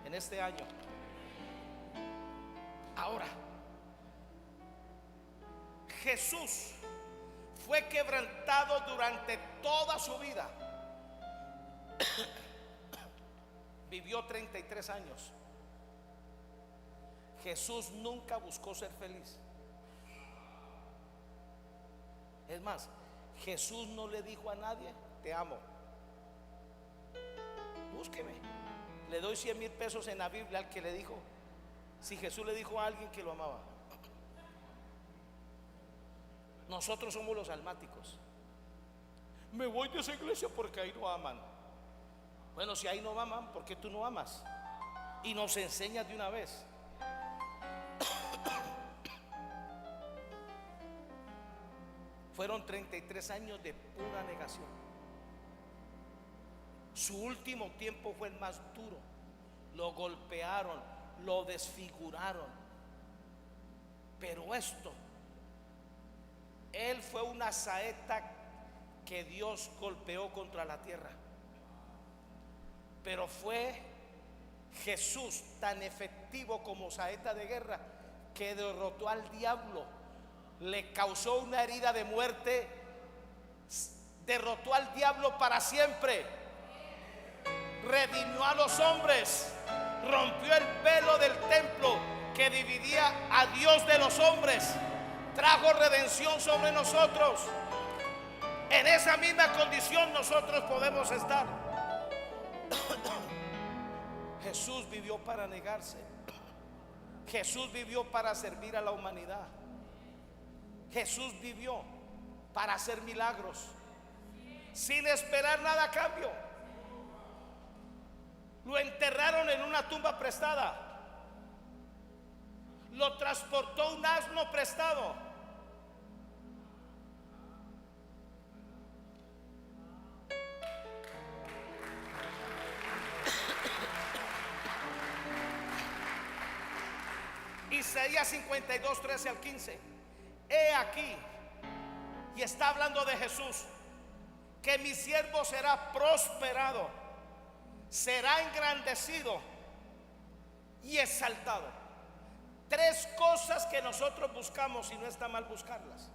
en este año. Ahora, Jesús fue quebrantado durante toda su vida. Vivió 33 años. Jesús nunca buscó ser feliz. Es más, Jesús no le dijo a nadie: te amo, búsqueme. Le doy 100,000 pesos en la Biblia al que le dijo. Si Jesús le dijo a alguien que lo amaba. Nosotros somos los almáticos. Me voy de esa iglesia porque ahí no aman. Bueno, si ahí no aman, ¿por qué tú no amas? Y nos enseñas de una vez. Fueron 33 años de pura negación. Su último tiempo fue el más duro. Lo golpearon, lo desfiguraron. Pero esto, él fue una saeta que Dios golpeó contra la tierra. Pero fue Jesús tan efectivo como saeta de guerra que derrotó al diablo, le causó una herida de muerte, derrotó al diablo para siempre, redimió a los hombres, rompió el velo del templo que dividía a Dios de los hombres, trajo redención sobre nosotros. En esa misma condición nosotros podemos estar. Jesús vivió para negarse. Jesús vivió para servir a la humanidad. Jesús vivió para hacer milagros sin esperar nada a cambio. Lo enterraron en una tumba prestada. Lo transportó un asno prestado. Isaías 52, 13 al 15. He aquí, y está hablando de Jesús, que mi siervo será prosperado, será engrandecido y exaltado. Tres cosas que nosotros buscamos y no está mal buscarlas: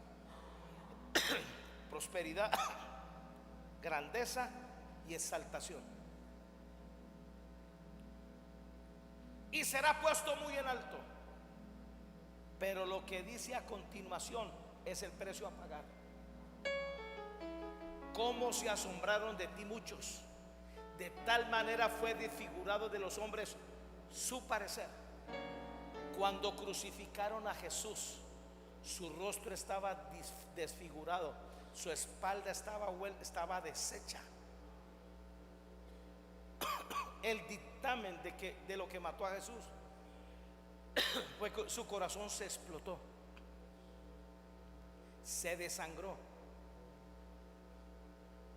prosperidad, grandeza y exaltación. Y será puesto muy en alto. Pero lo que dice a continuación es el precio a pagar. Cómo se asombraron de ti muchos, de tal manera fue desfigurado de los hombres su parecer. Cuando crucificaron a Jesús, su rostro estaba desfigurado, su espalda estaba deshecha. El dictamen de lo que mató a Jesús fue que su corazón se explotó, se desangró,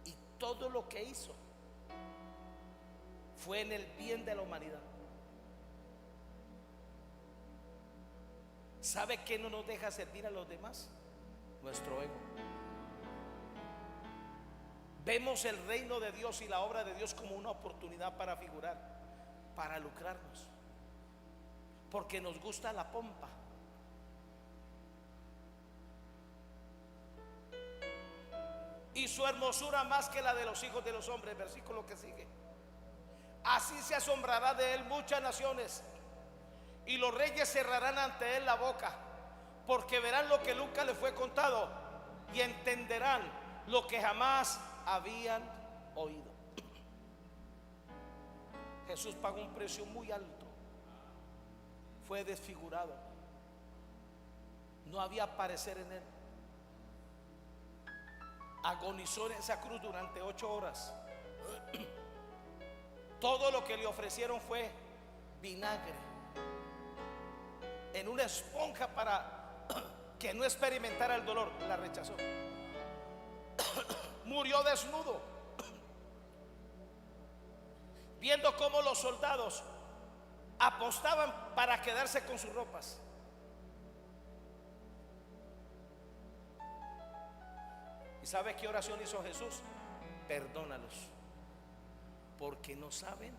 y todo lo que hizo fue en el bien de la humanidad. ¿Sabe qué no nos deja servir a los demás? Nuestro ego. Vemos el reino de Dios y la obra de Dios como una oportunidad para figurar, para lucrarnos, porque nos gusta la pompa. Y su hermosura más que la de los hijos de los hombres. Versículo que sigue: así se asombrará de él muchas naciones, y los reyes cerrarán ante él la boca, porque verán lo que nunca le fue contado, y entenderán lo que jamás habían oído. Jesús pagó un precio muy alto. Fue desfigurado. No había parecer en él. Agonizó en esa cruz durante 8 horas. Todo lo que le ofrecieron fue vinagre en una esponja para que no experimentara el dolor. La rechazó. Murió desnudo, viendo cómo los soldados apostaban para quedarse con sus ropas. ¿Y sabe qué oración hizo Jesús? Perdónalos, porque no saben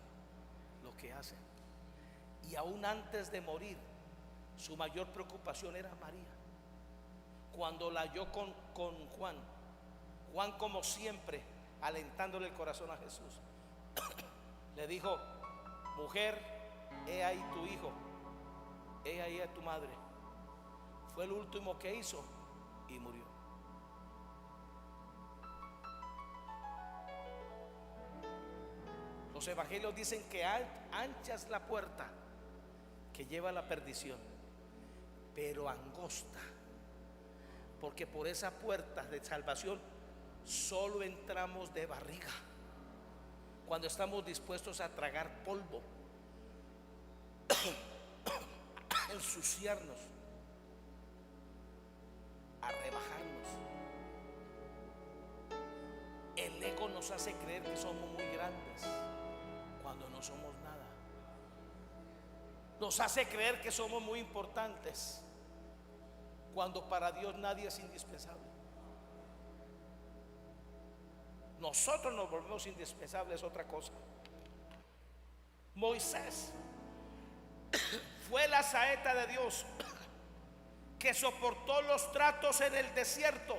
lo que hacen. Y aún antes de morir, su mayor preocupación era María. Cuando la halló con Juan, como siempre, alentándole el corazón a Jesús, le dijo: mujer, he ahí tu hijo, he ahí a tu madre. Fue el último que hizo y murió. Los evangelios dicen que ancha es la puerta que lleva a la perdición, pero angosta, porque por esa puerta de salvación solo entramos de barriga, cuando estamos dispuestos a tragar polvo, a ensuciarnos, a rebajarnos. El ego nos hace creer que somos muy grandes cuando no somos nada. Nos hace creer que somos muy importantes cuando para Dios nadie es indispensable. Nosotros nos volvemos indispensables, es otra cosa. Moisés fue la saeta de Dios que soportó los tratos en el desierto.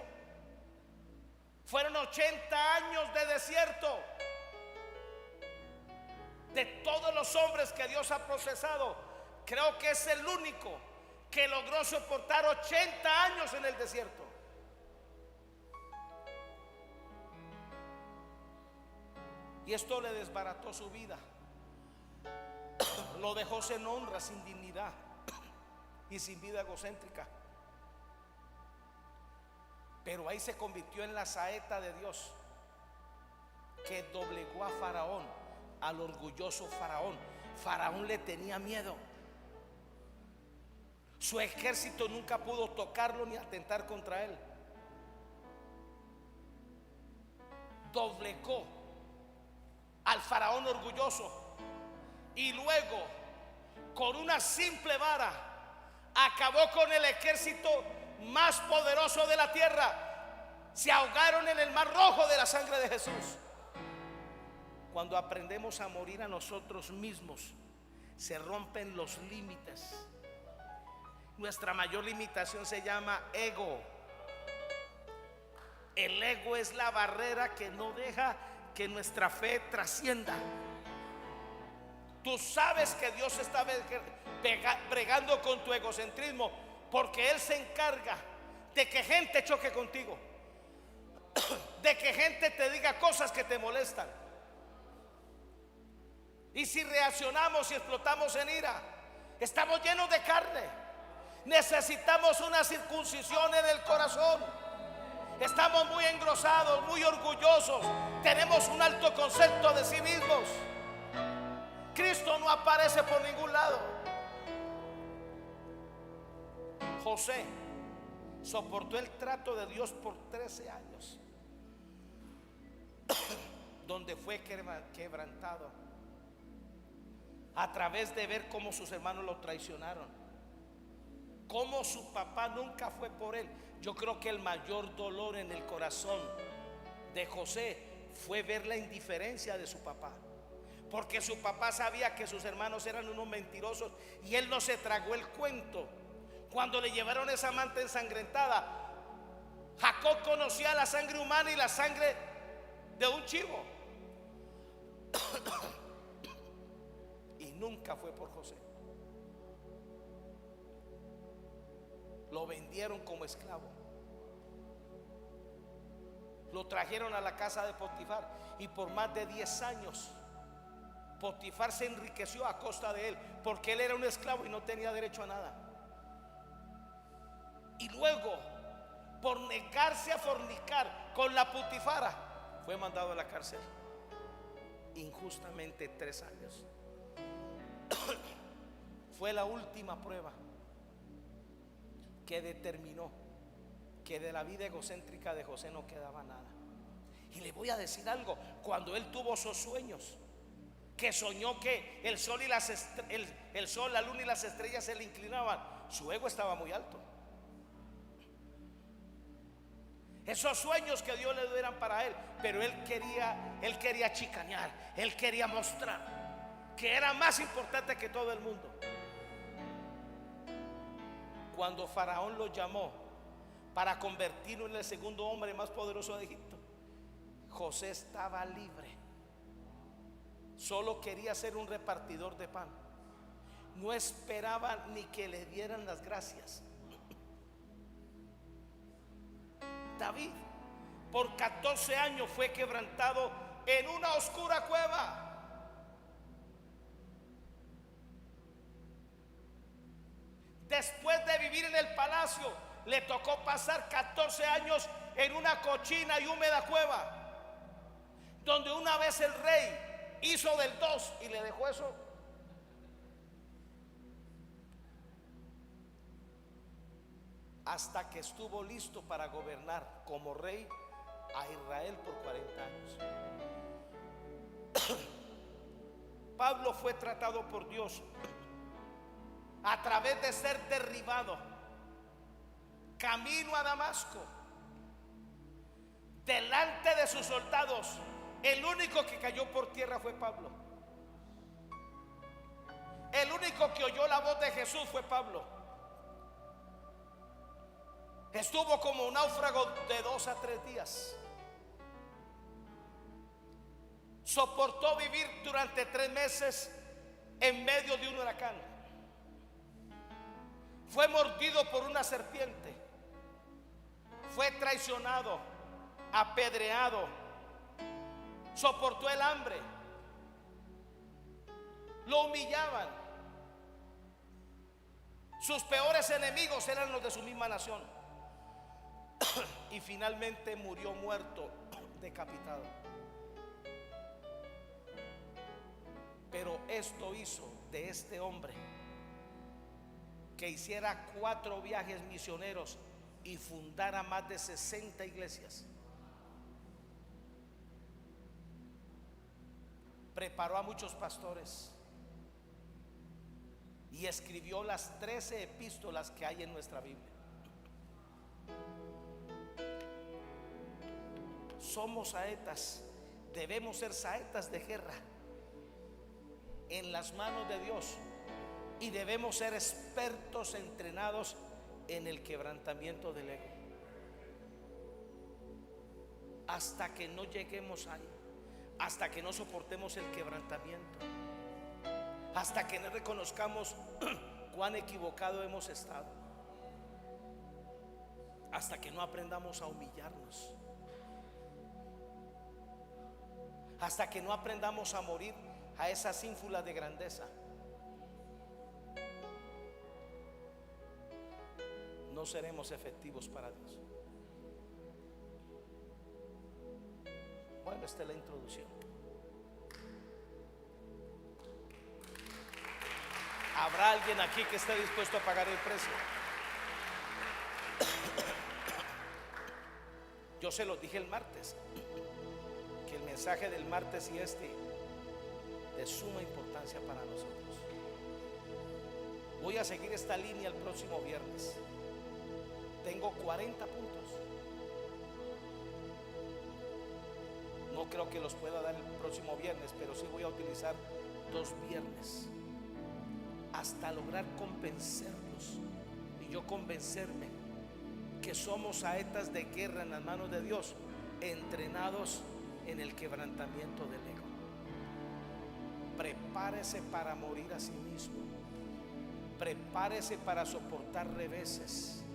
Fueron 80 años de desierto. De todos los hombres que Dios ha procesado, creo que es el único que logró soportar 80 años en el desierto. Y esto le desbarató su vida. Lo dejó sin honra, sin dignidad y sin vida egocéntrica. Pero ahí se convirtió en la saeta de Dios, que doblegó a Faraón, al orgulloso Faraón. Faraón le tenía miedo. Su ejército nunca pudo tocarlo ni atentar contra él. Doblegó al Faraón orgulloso, y luego con una simple vara acabó con el ejército más poderoso de la tierra. Se ahogaron en el mar rojo de la sangre de Jesús. Cuando aprendemos a morir a nosotros mismos, se rompen los límites. Nuestra mayor limitación se llama ego. El ego es la barrera que no deja que nuestra fe trascienda. Tú sabes que Dios está bregando con tu egocentrismo, porque Él se encarga de que gente choque contigo, de que gente te diga cosas que te molestan. Y si reaccionamos y explotamos en ira, estamos llenos de carne. Necesitamos una circuncisión en el corazón. Estamos muy engrosados, muy orgullosos. Tenemos un alto concepto de sí mismos. Cristo no aparece por ningún lado. José soportó el trato de Dios por 13 años, donde fue quebrantado a través de ver cómo sus hermanos lo traicionaron, cómo su papá nunca fue por él. Yo creo que el mayor dolor en el corazón de José fue ver la indiferencia de su papá, porque su papá sabía que sus hermanos eran unos mentirosos y él no se tragó el cuento. Cuando le llevaron esa manta ensangrentada, Jacob conocía la sangre humana y la sangre de un chivo. Y nunca fue por José. Lo vendieron como esclavo. Lo trajeron a la casa de Potifar y por más de 10 años Potifar se enriqueció a costa de él, porque él era un esclavo y no tenía derecho a nada. Y luego, por negarse a fornicar con la Potifara, fue mandado a la cárcel injustamente 3 años. Fue la última prueba que determinó que de la vida egocéntrica de José no quedaba nada. Y le voy a decir algo: cuando él tuvo esos sueños, que soñó que el sol, la luna y las estrellas se le inclinaban, su ego estaba muy alto. Esos sueños que Dios le dio eran para él, pero él quería chicanear, él quería mostrar que era más importante que todo el mundo. Cuando Faraón lo llamó para convertirlo en el segundo hombre más poderoso de Egipto, José estaba libre. Solo quería ser un repartidor de pan. No esperaba ni que le dieran las gracias. David por 14 años fue quebrantado en una oscura cueva. Después de vivir en el palacio, le tocó pasar 14 años en una cochina y húmeda cueva, donde una vez el rey hizo del 2 y le dejó eso. Hasta que estuvo listo para gobernar como rey a Israel por 40 años. Pablo fue tratado por Dios a través de ser derribado camino a Damasco. Delante de sus soldados, el único que cayó por tierra fue Pablo. El único que oyó la voz de Jesús fue Pablo. Estuvo como un náufrago de 2 a 3 días. Soportó vivir durante 3 meses en medio de un huracán. Fue mordido por una serpiente. Fue traicionado, apedreado. Soportó el hambre. Lo humillaban. Sus peores enemigos eran los de su misma nación. Y finalmente murió muerto, decapitado. Pero esto hizo de este hombre que hiciera 4 viajes misioneros y fundara más de 60 iglesias. Preparó a muchos pastores y escribió las 13 epístolas que hay en nuestra Biblia. Somos saetas, debemos ser saetas de guerra en las manos de Dios, y debemos ser expertos entrenados en el quebrantamiento del ego. hasta que no lleguemos ahí, hasta que no soportemos el quebrantamiento, hasta que no reconozcamos cuán equivocado hemos estado, hasta que no aprendamos a humillarnos, hasta que no aprendamos a morir a esas ínfulas de grandeza, no seremos efectivos para Dios. Bueno, esta es la introducción. ¿Habrá alguien aquí que esté dispuesto a pagar el precio? Yo se los dije el martes, que el mensaje del martes y de suma importancia para nosotros. Voy a seguir esta línea el próximo viernes. Tengo 40 puntos. No creo que los pueda dar el próximo viernes, pero sí voy a utilizar 2 viernes hasta lograr convencerlos y yo convencerme que somos saetas de guerra en las manos de Dios, entrenados en el quebrantamiento del ego. Prepárese para morir a sí mismo. Prepárese para soportar reveses.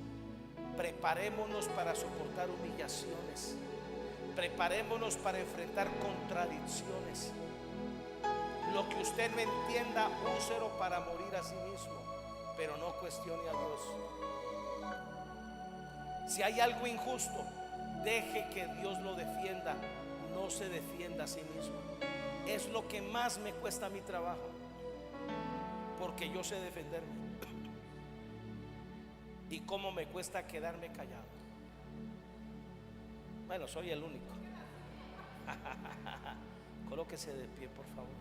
Preparémonos para soportar humillaciones. Preparémonos para enfrentar contradicciones. Lo que usted no entienda, úselo para morir a sí mismo, pero no cuestione a Dios. Si hay algo injusto, deje que Dios lo defienda. No se defienda a sí mismo. Es lo que más me cuesta mi trabajo, porque yo sé defenderme. Y cómo me cuesta quedarme callado. Bueno, soy el único. Colóquese de pie, por favor.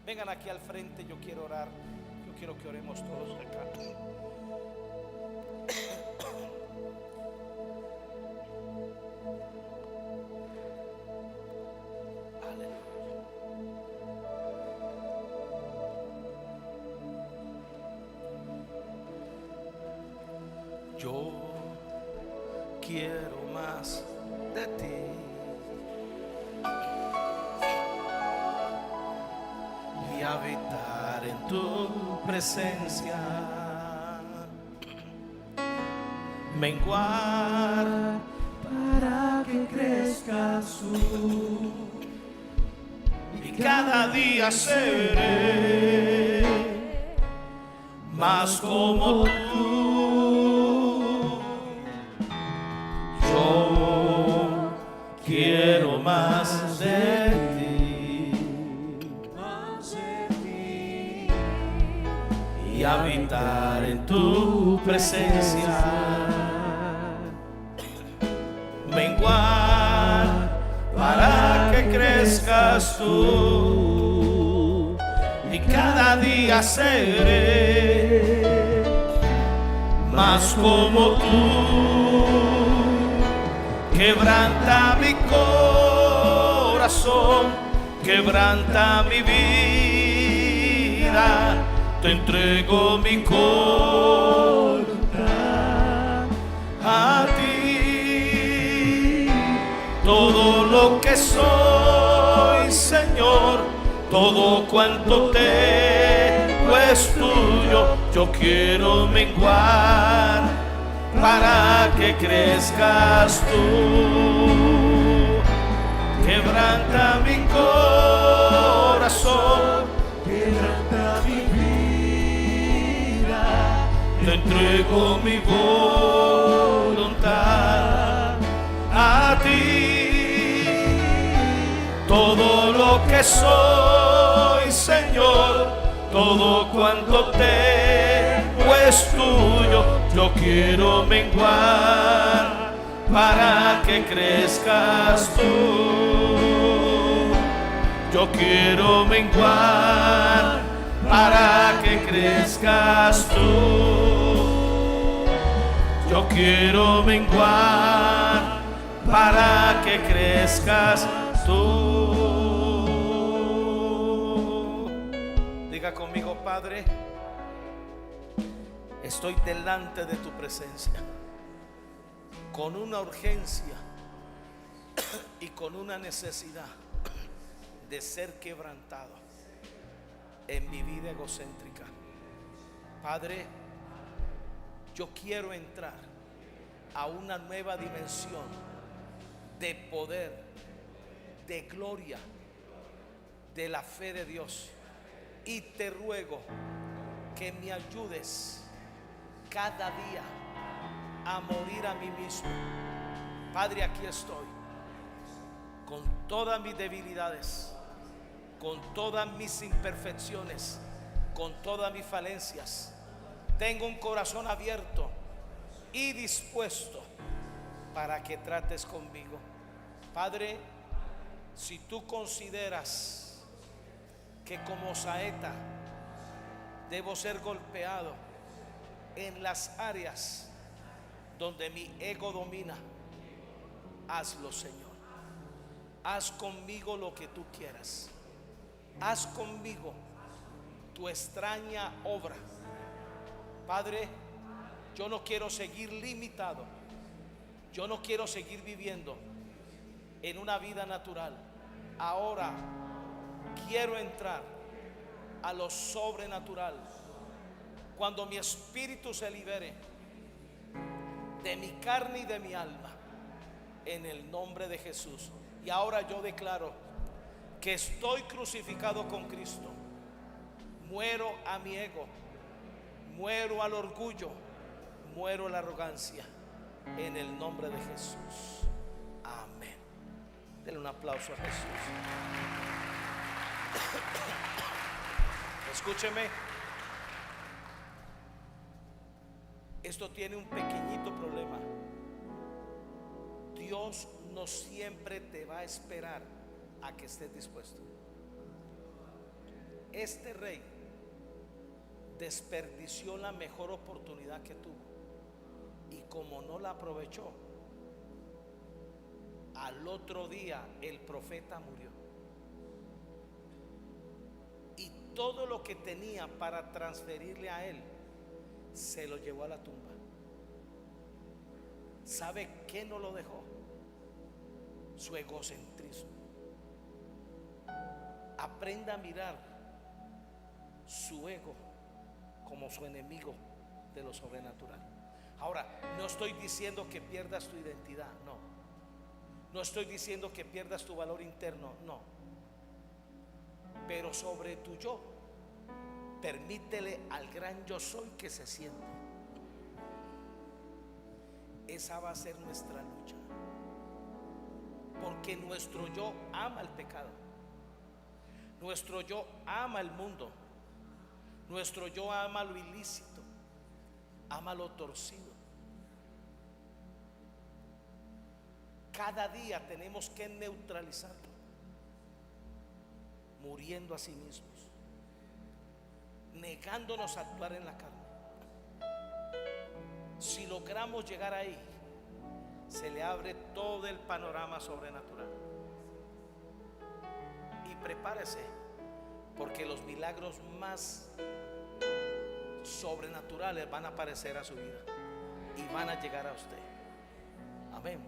Vengan aquí al frente, yo quiero orar. Yo quiero que oremos todos acá. Yo quiero más de ti. Y habitar en tu presencia. Menguar para que crezcas tú. Y cada día seré más como tú. Yo quiero más de ti, y habitar en tu presencia. Menguar para que crezcas tú, y cada día seré más como tú. Quebranta mi corazón, quebranta mi vida, te entrego mi voluntad a ti. Todo lo que soy, Señor, todo cuanto tengo es tuyo. Yo quiero menguar para que crezcas tú. Quebranta mi corazón, Quebranta mi vida, te entrego mi voluntad a ti. Todo lo que soy, Señor, todo cuanto tengo es tuyo. Yo quiero menguar para que crezcas tú. Yo quiero menguar para que crezcas tú. Yo quiero menguar para que crezcas tú. Diga conmigo: Padre, estoy delante de tu presencia. con una urgencia y con una necesidad de ser quebrantado en mi vida egocéntrica. Padre, yo quiero entrar a una nueva dimensión de poder, de gloria, de la fe de Dios. Y te ruego que me ayudes cada día a morir a mí mismo. Padre, aquí estoy con todas mis debilidades, con todas mis imperfecciones, con todas mis falencias. Tengo un corazón abierto y dispuesto para que trates conmigo. Padre, si tú consideras que como saeta debo ser golpeado en las áreas donde mi ego domina, hazlo, Señor. Haz conmigo lo que tú quieras. Haz conmigo tu extraña obra. Padre, yo no quiero seguir limitado. Yo no quiero seguir viviendo en una vida natural. Ahora quiero entrar a lo sobrenatural. Cuando mi espíritu se libere de mi carne y de mi alma, en el nombre de Jesús. Y ahora yo declaro que estoy crucificado con Cristo. Muero a mi ego, muero al orgullo, muero a la arrogancia, en el nombre de Jesús. Amén. Denle un aplauso a Jesús. Escúcheme. Esto tiene un pequeñito problema. Dios no siempre te va a esperar a que estés dispuesto. Este rey desperdició la mejor oportunidad que tuvo, y como no la aprovechó, al otro día el profeta murió, y todo lo que tenía para transferirle a él se lo llevó a la tumba. ¿Sabe qué no lo dejó? Su egocentrismo. Aprenda a mirar su ego como su enemigo de lo sobrenatural. Ahora, no estoy diciendo que pierdas tu identidad, no. No estoy diciendo que pierdas tu valor interno, no. Pero sobre tu yo, permítele al gran yo soy que se sienta. Esa va a ser nuestra lucha, porque nuestro yo ama el pecado, nuestro yo ama el mundo, nuestro yo ama lo ilícito, ama lo torcido. Cada día tenemos que neutralizarlo, muriendo a sí mismos, negándonos a actuar en la carne. Si logramos llegar ahí, se le abre todo el panorama sobrenatural. Y prepárese, porque los milagros más sobrenaturales van a aparecer a su vida y van a llegar a usted. Amén.